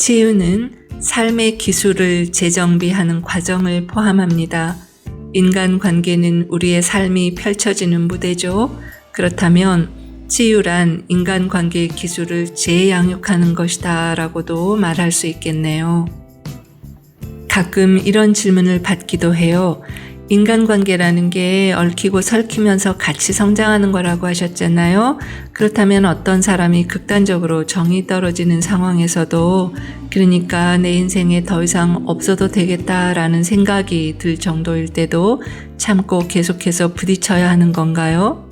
치유는 삶의 기술을 재정비하는 과정을 포함합니다. 인간관계는 우리의 삶이 펼쳐지는 무대죠. 그렇다면 치유란 인간관계의 기술을 재양육하는 것이다 라고도 말할 수 있겠네요. 가끔 이런 질문을 받기도 해요. 인간관계라는 게 얽히고 설키면서 같이 성장하는 거라고 하셨잖아요. 그렇다면 어떤 사람이 극단적으로 정이 떨어지는 상황에서도 그러니까 내 인생에 더 이상 없어도 되겠다라는 생각이 들 정도일 때도 참고 계속해서 부딪혀야 하는 건가요?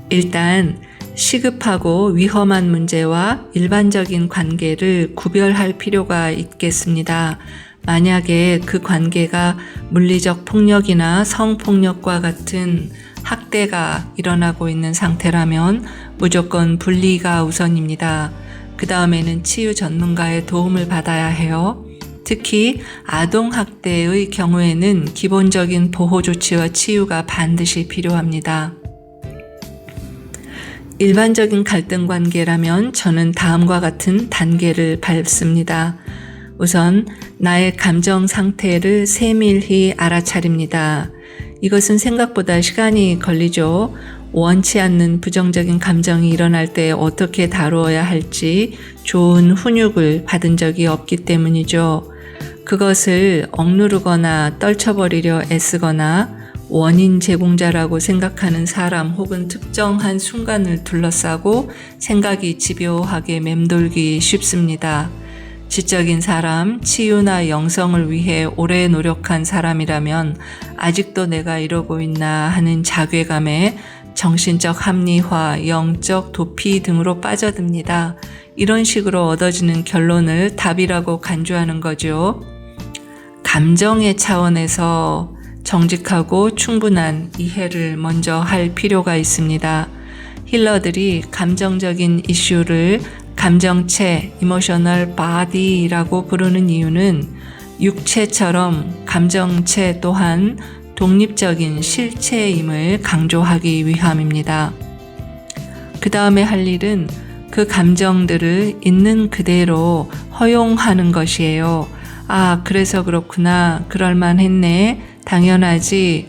일단 시급하고 위험한 문제와 일반적인 관계를 구별할 필요가 있겠습니다. 만약에 그 관계가 물리적 폭력이나 성폭력과 같은 학대가 일어나고 있는 상태라면 무조건 분리가 우선입니다. 그 다음에는 치유 전문가의 도움을 받아야 해요. 특히 아동학대의 경우에는 기본적인 보호 조치와 치유가 반드시 필요합니다. 일반적인 갈등 관계라면 저는 다음과 같은 단계를 밟습니다. 우선 나의 감정 상태를 세밀히 알아차립니다. 이것은 생각보다 시간이 걸리죠. 원치 않는 부정적인 감정이 일어날 때 어떻게 다루어야 할지 좋은 훈육을 받은 적이 없기 때문이죠. 그것을 억누르거나 떨쳐버리려 애쓰거나 원인 제공자라고 생각하는 사람 혹은 특정한 순간을 둘러싸고 생각이 집요하게 맴돌기 쉽습니다. 지적인 사람, 치유나 영성을 위해 오래 노력한 사람이라면 아직도 내가 이러고 있나 하는 자괴감에 정신적 합리화, 영적 도피 등으로 빠져듭니다. 이런 식으로 얻어지는 결론을 답이라고 간주하는 거죠. 감정의 차원에서 정직하고 충분한 이해를 먼저 할 필요가 있습니다. 힐러들이 감정적인 이슈를 감정체, emotional body라고 부르는 이유는 육체처럼 감정체 또한 독립적인 실체임을 강조하기 위함입니다. 그 다음에 할 일은 그 감정들을 있는 그대로 허용하는 것이에요. 아, 그래서 그렇구나. 그럴만했네. 당연하지.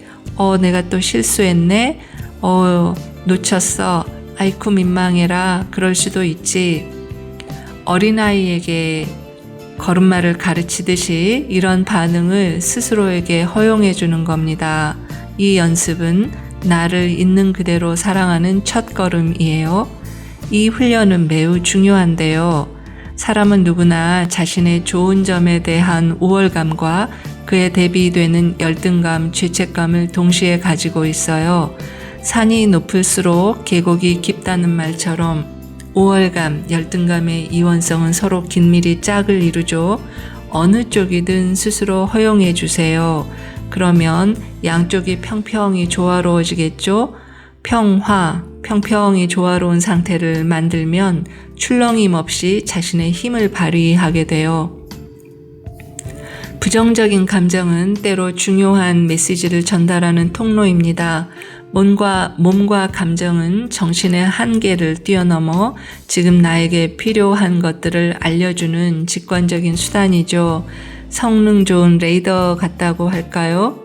내가 또 실수했네. 놓쳤어. 아이쿠 민망해라. 그럴 수도 있지. 어린아이에게 걸음마를 가르치듯이 이런 반응을 스스로에게 허용해 주는 겁니다. 이 연습은 나를 있는 그대로 사랑하는 첫걸음이에요. 이 훈련은 매우 중요한데요. 사람은 누구나 자신의 좋은 점에 대한 우월감과 그에 대비되는 열등감, 죄책감을 동시에 가지고 있어요. 산이 높을수록 계곡이 깊다는 말처럼 우월감, 열등감의 이원성은 서로 긴밀히 짝을 이루죠. 어느 쪽이든 스스로 허용해 주세요. 그러면 양쪽이 평평히 조화로워지겠죠? 평평히 조화로운 상태를 만들면 출렁임 없이 자신의 힘을 발휘하게 돼요. 부정적인 감정은 때로 중요한 메시지를 전달하는 통로입니다. 몸과 감정은 정신의 한계를 뛰어넘어 지금 나에게 필요한 것들을 알려주는 직관적인 수단이죠. 성능 좋은 레이더 같다고 할까요?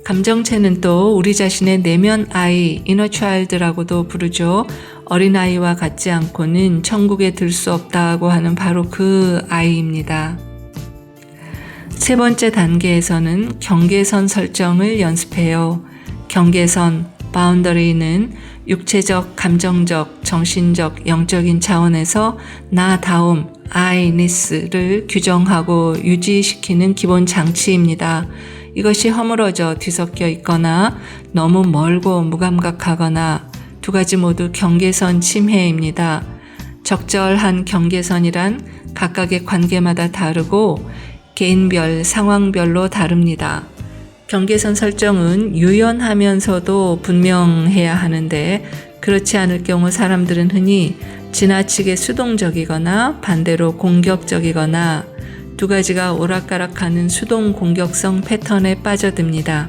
감정체는 또 우리 자신의 내면 아이, inner child라고도 부르죠. 어린아이와 같지 않고는 천국에 들 수 없다고 하는 바로 그 아이입니다. 세 번째 단계에서는 경계선 설정을 연습해요. 경계선, 바운더리는 육체적, 감정적, 정신적, 영적인 차원에서 나다움, Iness를 규정하고 유지시키는 기본 장치입니다. 이것이 허물어져 뒤섞여 있거나 너무 멀고 무감각하거나 두 가지 모두 경계선 침해입니다. 적절한 경계선이란 각각의 관계마다 다르고 개인별, 상황별로 다릅니다. 경계선 설정은 유연하면서도 분명해야 하는데 그렇지 않을 경우 사람들은 흔히 지나치게 수동적이거나 반대로 공격적이거나 두 가지가 오락가락하는 수동 공격성 패턴에 빠져듭니다.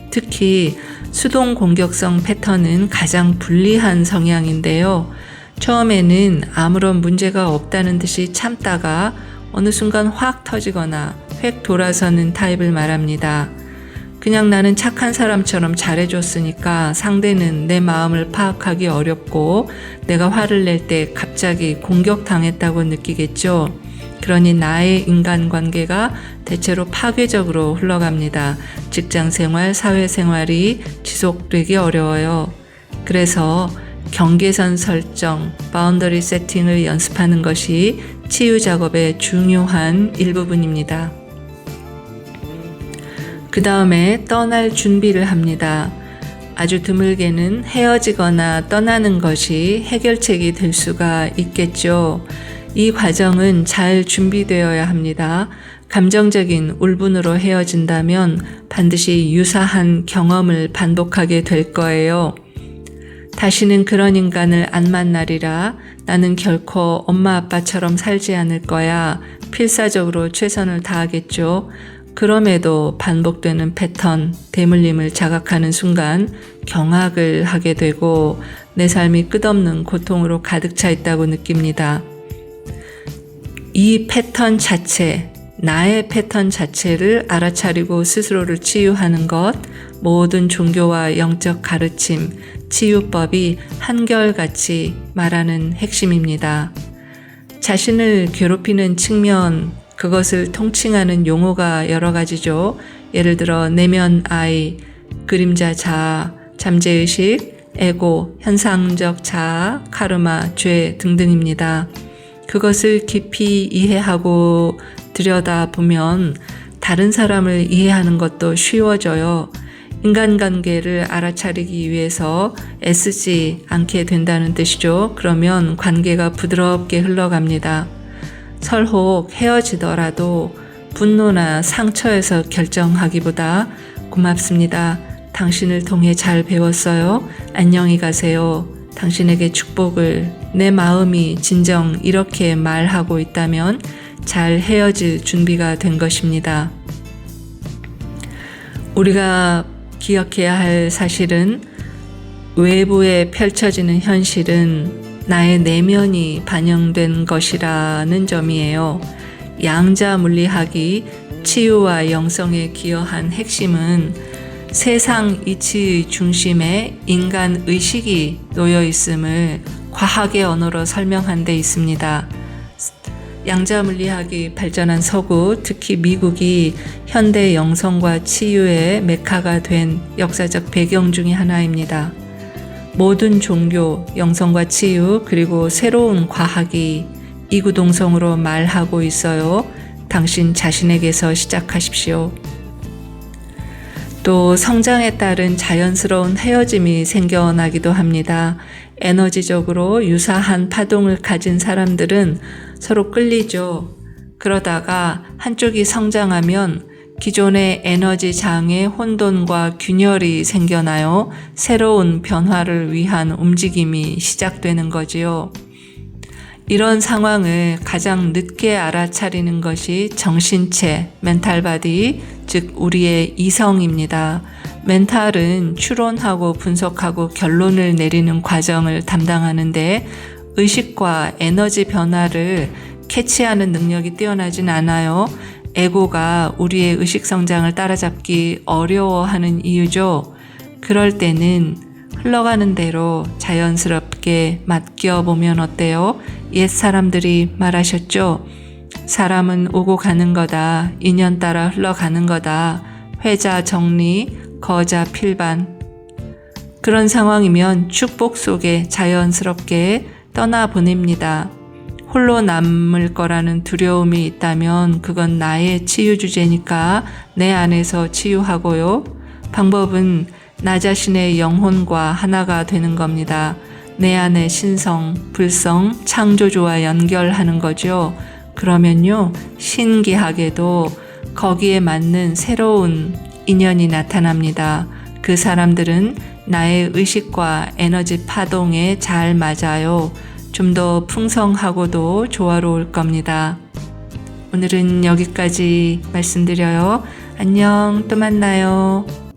특히 수동 공격성 패턴은 가장 불리한 성향인데요. 처음에는 아무런 문제가 없다는 듯이 참다가 어느 순간 확 터지거나 획 돌아서는 타입을 말합니다. 그냥 나는 착한 사람처럼 잘해줬으니까 상대는 내 마음을 파악하기 어렵고 내가 화를 낼 때 갑자기 공격당했다고 느끼겠죠. 그러니 나의 인간관계가 대체로 파괴적으로 흘러갑니다. 직장생활, 사회생활이 지속되기 어려워요. 그래서 경계선 설정, 바운더리 세팅을 연습하는 것이 치유 작업의 중요한 일부분입니다. 그 다음에 떠날 준비를 합니다. 아주 드물게는 헤어지거나 떠나는 것이 해결책이 될 수가 있겠죠. 이 과정은 잘 준비되어야 합니다. 감정적인 울분으로 헤어진다면 반드시 유사한 경험을 반복하게 될 거예요. 다시는 그런 인간을 안 만나리라. 나는 결코 엄마 아빠처럼 살지 않을 거야. 필사적으로 최선을 다하겠죠. 그럼에도 반복되는 패턴, 대물림을 자각하는 순간 경악을 하게 되고 내 삶이 끝없는 고통으로 가득 차 있다고 느낍니다. 이 패턴 자체, 나의 패턴 자체를 알아차리고 스스로를 치유하는 것, 모든 종교와 영적 가르침, 치유법이 한결같이 말하는 핵심입니다. 자신을 괴롭히는 측면, 그것을 통칭하는 용어가 여러 가지죠. 예를 들어 내면 아이, 그림자 자아, 잠재의식, 에고, 현상적 자아, 카르마, 죄 등등입니다. 그것을 깊이 이해하고 들여다보면 다른 사람을 이해하는 것도 쉬워져요. 인간관계를 알아차리기 위해서 애쓰지 않게 된다는 뜻이죠. 그러면 관계가 부드럽게 흘러갑니다. 설혹 헤어지더라도 분노나 상처에서 결정하기보다 고맙습니다. 당신을 통해 잘 배웠어요. 안녕히 가세요. 당신에게 축복을. 내 마음이 진정 이렇게 말하고 있다면 잘 헤어질 준비가 된 것입니다. 우리가 기억해야 할 사실은 외부에 펼쳐지는 현실은 나의 내면이 반영된 것이라는 점이에요. 양자 물리학이 치유와 영성에 기여한 핵심은 세상 이치의 중심에 인간 의식이 놓여 있음을 과학의 언어로 설명한 데 있습니다. 양자 물리학이 발전한 서구, 특히 미국이 현대 영성과 치유의 메카가 된 역사적 배경 중의 하나입니다. 모든 종교, 영성과 치유, 그리고 새로운 과학이 이구동성으로 말하고 있어요. 당신 자신에게서 시작하십시오. 또 성장에 따른 자연스러운 헤어짐이 생겨나기도 합니다. 에너지적으로 유사한 파동을 가진 사람들은 서로 끌리죠. 그러다가 한쪽이 성장하면 기존의 에너지 장에 혼돈과 균열이 생겨나요. 새로운 변화를 위한 움직임이 시작되는 거지요. 이런 상황을 가장 늦게 알아차리는 것이 정신체, 멘탈바디, 즉 우리의 이성입니다. 멘탈은 추론하고 분석하고 결론을 내리는 과정을 담당하는데 의식과 에너지 변화를 캐치하는 능력이 뛰어나진 않아요. 에고가 우리의 의식 성장을 따라잡기 어려워하는 이유죠. 그럴 때는 흘러가는 대로 자연스럽게 맡겨보면 어때요? 옛 사람들이 말하셨죠. 사람은 오고 가는 거다. 인연 따라 흘러가는 거다. 회자 정리, 거자 필반. 그런 상황이면 축복 속에 자연스럽게 떠나보냅니다. 홀로 남을 거라는 두려움이 있다면 그건 나의 치유 주제니까 내 안에서 치유하고요. 방법은 나 자신의 영혼과 하나가 되는 겁니다. 내 안의 신성, 불성, 창조주와 연결하는 거죠. 그러면요, 신기하게도 거기에 맞는 새로운 인연이 나타납니다. 그 사람들은 나의 의식과 에너지 파동에 잘 맞아요. 좀 더 풍성하고도 조화로울 겁니다. 오늘은 여기까지 말씀드려요. 안녕, 또 만나요.